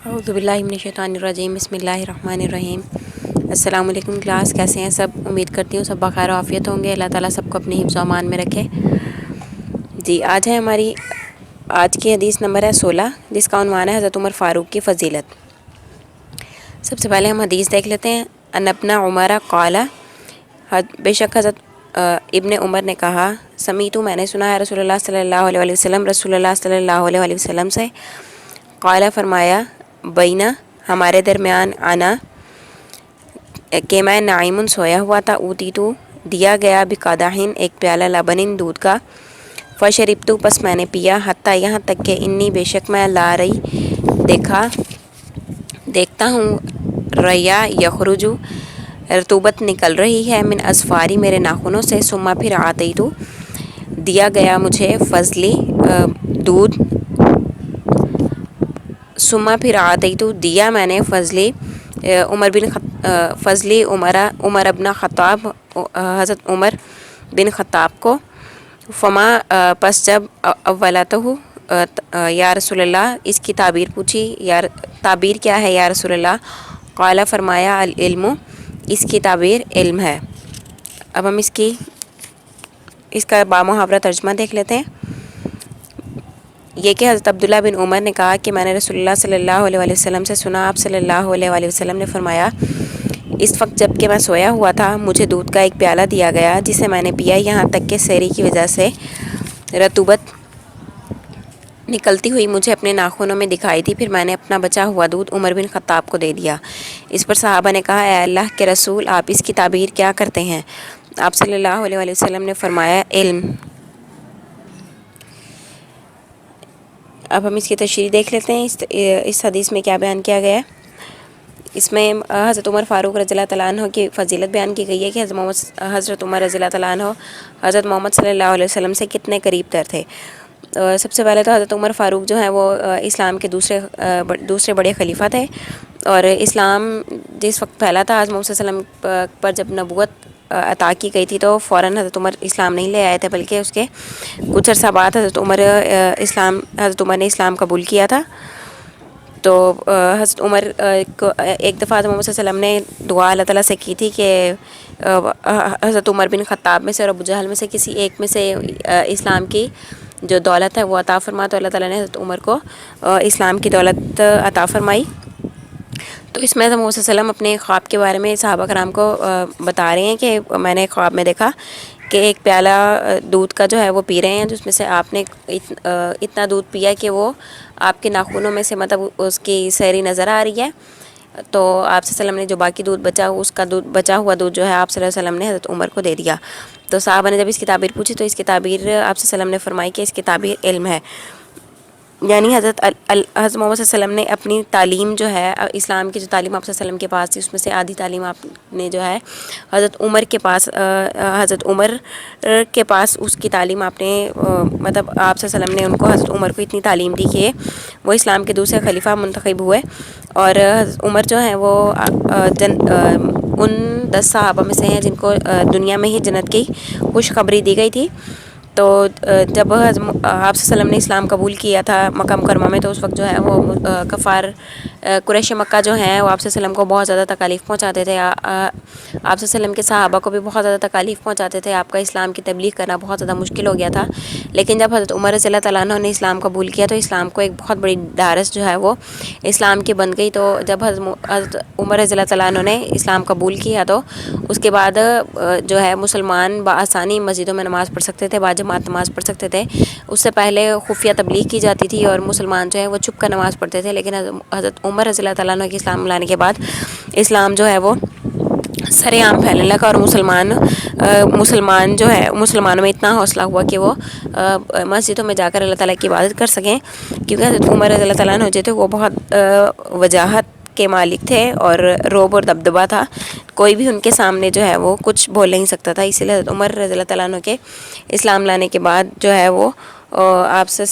اعوذ باللہ من الشیطان الرجیم، بسم اللہ الرحمن الرحیم۔ السلام علیکم کلاس، کیسے ہیں سب؟ امید کرتی ہوں سب بخیر و عافیت ہوں گے۔ اللہ تعالیٰ سب کو اپنے حفظ و امان میں رکھے۔ جی آج ہے ہماری آج کی حدیث نمبر ہے 16، جس کا عنوان ہے حضرت عمر فاروق کی فضیلت۔ سب سے پہلے ہم حدیث دیکھ لیتے ہیں۔ ان ابن عمر قال، بے شک حضرت ابن عمر نے کہا، سمیعت میں نے سنا ہے رسول اللہ صلی اللہ علیہ وسلم، رسول اللہ صلی اللہ علیہ وسلم سے، قال فرمایا، بینا ہمارے درمیان، انا کہ میں نائم سویا ہوا تھا، اوتی تو دیا گیا بقدحین ایک پیالہ لبن دودھ کا، فشربت پس میں نے پیا، حتیٰ یہاں تک کہ انی بے شک میں لا رہی دیکھتا ہوں، ریا یخرج رطوبت نکل رہی ہے، من اظفاری میرے ناخنوں سے، ثم پھر آتیتو دیا گیا مجھے فضلی دودھ، ثم پھر آتیتو دیا میں نے فضلی عمر ابن خطاب حضرت عمر بن خطاب کو، فما پس جب اولتہ یا رسول اللہ اس کی تعبیر پوچھی، تعبیر کیا ہے یا رسول اللہ؟ قال فرمایا، العلم اس کی تعبیر علم ہے۔ اب ہم اس کا بامحاورہ ترجمہ دیکھ لیتے ہیں۔ یہ کہ حضرت عبداللہ بن عمر نے کہا کہ میں نے رسول اللہ صلی اللہ علیہ وسلم سے سنا، آپ صلی اللہ علیہ وسلم نے فرمایا، اس وقت جب کہ میں سویا ہوا تھا، مجھے دودھ کا ایک پیالہ دیا گیا، جسے میں نے پیا، یہاں تک کہ سحری کی وجہ سے رطوبت نکلتی ہوئی مجھے اپنے ناخنوں میں دکھائی دی، پھر میں نے اپنا بچا ہوا دودھ عمر بن خطاب کو دے دیا۔ اس پر صحابہ نے کہا، اے اللہ کے رسول، آپ اس کی تعبیر کیا کرتے ہیں؟ آپ صلی اللہ علیہ وسلم نے فرمایا، علم۔ اب ہم اس کی تشریح دیکھ لیتے ہیں۔ اس حدیث میں کیا بیان کیا گیا ہے؟ اس میں حضرت عمر فاروق رضی اللہ تعالیٰ عنہ کی فضیلت بیان کی گئی ہے کہ حضرت عمر رضی اللہ تعالیٰ عنہ حضرت محمد صلی اللہ علیہ وسلم سے کتنے قریب تر تھے۔ سب سے پہلے تو حضرت عمر فاروق جو ہیں وہ اسلام کے دوسرے بڑے خلیفہ تھے، اور اسلام جس وقت پھیلا تھا، حضرت محمد صلی اللہ علیہ وسلم پر جب نبوت عطا کی گئی تھی تو فوراً حضرت عمر اسلام نہیں لے آئے تھے، بلکہ اس کے کچھ عرصہ بعد حضرت عمر نے اسلام قبول کیا تھا۔ تو حضرت عمر کو ایک دفعہ حضرت محمد صلی اللہ علیہ وسلم نے دعا اللہ تعالیٰ سے کی تھی کہ حضرت عمر بن خطاب میں سے اور ابو جہل میں سے کسی ایک میں سے اسلام کی جو دولت ہے وہ عطا فرما، تو اللہ تعالیٰ نے حضرت عمر کو اسلام کی دولت عطا فرمائی۔ تو اس میں حضرت محمد صلی اللہ علیہ وسلم اپنے خواب کے بارے میں صحابہ کرام کو بتا رہے ہیں کہ میں نے خواب میں دیکھا کہ ایک پیالہ دودھ کا جو ہے وہ پی رہے ہیں، جس میں سے آپ نے اتنا دودھ پیا کہ وہ آپ کے ناخنوں میں سے مطلب اس کی سحری نظر آ رہی ہے۔ تو آپ صلی اللہ علیہ وسلم نے جو باقی دودھ بچا ہوا دودھ جو ہے آپ صلی اللہ علیہ وسلم نے حضرت عمر کو دے دیا۔ تو صحابہ نے جب اس کی تعبیر پوچھی تو اس کی تعبیر آپ صلی اللہ علیہ وسلم نے فرمائی کہ اس کی تعبیر علم ہے، یعنی حضرت محمد صلی اللہ علیہ وسلم نے اپنی تعلیم جو ہے، اسلام کی جو تعلیم آپ صلی اللہ علیہ وسلم کے پاس تھی، اس میں سے آدھی تعلیم آپ نے جو ہے حضرت عمر کے پاس اس کی تعلیم آپ نے مطلب آپ صلی اللہ علیہ وسلم نے ان کو، حضرت عمر کو اتنی تعلیم دی کہ وہ اسلام کے دوسرے خلیفہ منتخب ہوئے، اور حضرت عمر جو ہیں وہ ان 10 صحابہ میں سے ہیں جن کو دنیا میں ہی جنت کی خوشخبری دی گئی تھی۔ تو جب آپ صلی اللہ علیہ وسلم نے اسلام قبول کیا تھا مکہ مکرمہ میں، تو اس وقت جو ہے وہ کفار قریش مکہ جو ہیں وہ آپ صلی اللہ علیہ وسلم کو بہت زیادہ تکالیف پہنچاتے تھے، آپ صلی اللہ علیہ وسلم کے صحابہ کو بھی بہت زیادہ تکالیف پہنچاتے تھے، آپ کا اسلام کی تبلیغ کرنا بہت زیادہ مشکل ہو گیا تھا۔ لیکن جب حضرت عمر رضی اللہ تعالیٰ عنہ نے اسلام قبول کیا تو اسلام کو ایک بہت بڑی ڈھارس جو ہے وہ اسلام کی بن گئی۔ تو جب حضرت عمر رضی اللہ تعالیٰ عنہ نے اسلام قبول کیا تو اس کے بعد جو ہے مسلمان بآسانی مسجدوں میں نماز پڑھ سکتے تھے، باجماعت نماز پڑھ سکتے تھے۔ اس سے پہلے خفیہ تبلیغ کی جاتی تھی اور مسلمان جو ہے وہ چھپ کر نماز پڑھتے تھے، لیکن حضرت عمر رضی اللہ تعالیٰ عنہ کے اسلام لانے کے بعد اسلام جو ہے وہ سر عام پھیلنے لگا، اور مسلمان جو ہے مسلمانوں میں اتنا حوصلہ ہوا کہ وہ مسجدوں میں جا کر اللہ تعالیٰ کی عبادت کر سکیں، کیونکہ حضرت عمر رضی اللہ تعالیٰ عنہ جو تھے وہ بہت وجاہت کے مالک تھے اور رعب اور دبدبہ تھا، کوئی بھی ان کے سامنے جو ہے وہ کچھ بول نہیں سکتا تھا۔ اسی لیے حضرت عمر رضی اللہ تعالیٰ عنہ کے اسلام لانے کے بعد جو ہے وہ آپ سے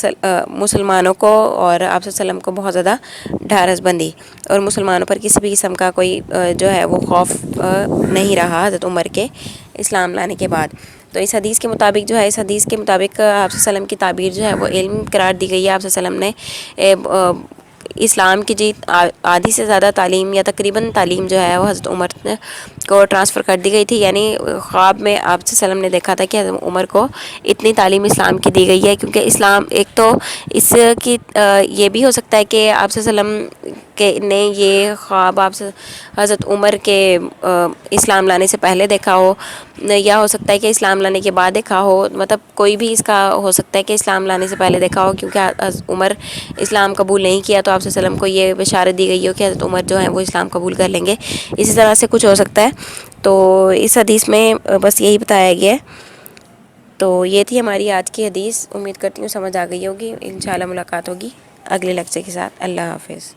مسلمانوں کو اور آپ صلی اللہ علیہ وسلم کو بہت زیادہ ڈھارس بندی، اور مسلمانوں پر کسی بھی قسم کا کوئی جو ہے وہ خوف نہیں رہا حضرت عمر کے اسلام لانے کے بعد۔ تو اس حدیث کے مطابق جو ہے، اس حدیث کے مطابق آپ صلی اللہ علیہ وسلم کی تعبیر جو ہے وہ علم قرار دی گئی ہے۔ آپ صلی اللہ علیہ وسلم نے اسلام کی جی آدھی سے زیادہ تعلیم یا تقریباً تعلیم جو ہے وہ حضرت عمر کو ٹرانسفر کر دی گئی تھی. یعنی خواب میں آپ صلی اللہ علیہ وسلم نے دیکھا تھا کہ حضرت عمر کو اتنی تعلیم اسلام کی دی گئی ہے, کیونکہ اسلام ایک تو اس کی یہ بھی ہو سکتا ہے کہ آپ صلی اللہ علیہ وسلم نے یہ خواب آپ سے حضرت عمر کے اسلام لانے سے پہلے دیکھا ہو, یا ہو سکتا ہے کہ اسلام لانے کے بعد دیکھا ہو. مطلب کوئی بھی اس کا ہو سکتا ہے کہ اسلام لانے سے پہلے دیکھا ہو, کیونکہ حضرت عمر اسلام قبول نہیں کیا تو آپ صلی اللہ علیہ وسلم کو یہ بشارت دی گئی ہو کہ حضرت عمر جو ہیں وہ اسلام قبول کر لیں گے. اسی طرح سے کچھ ہو سکتا ہے. تو اس حدیث میں بس یہی بتایا گیا ہے. تو یہ تھی ہماری آج کی حدیث. امید کرتی ہوں سمجھ آ گئی ہوگی. انشاءاللہ ملاقات ہوگی اگلے لیکچر کے ساتھ. اللہ حافظ.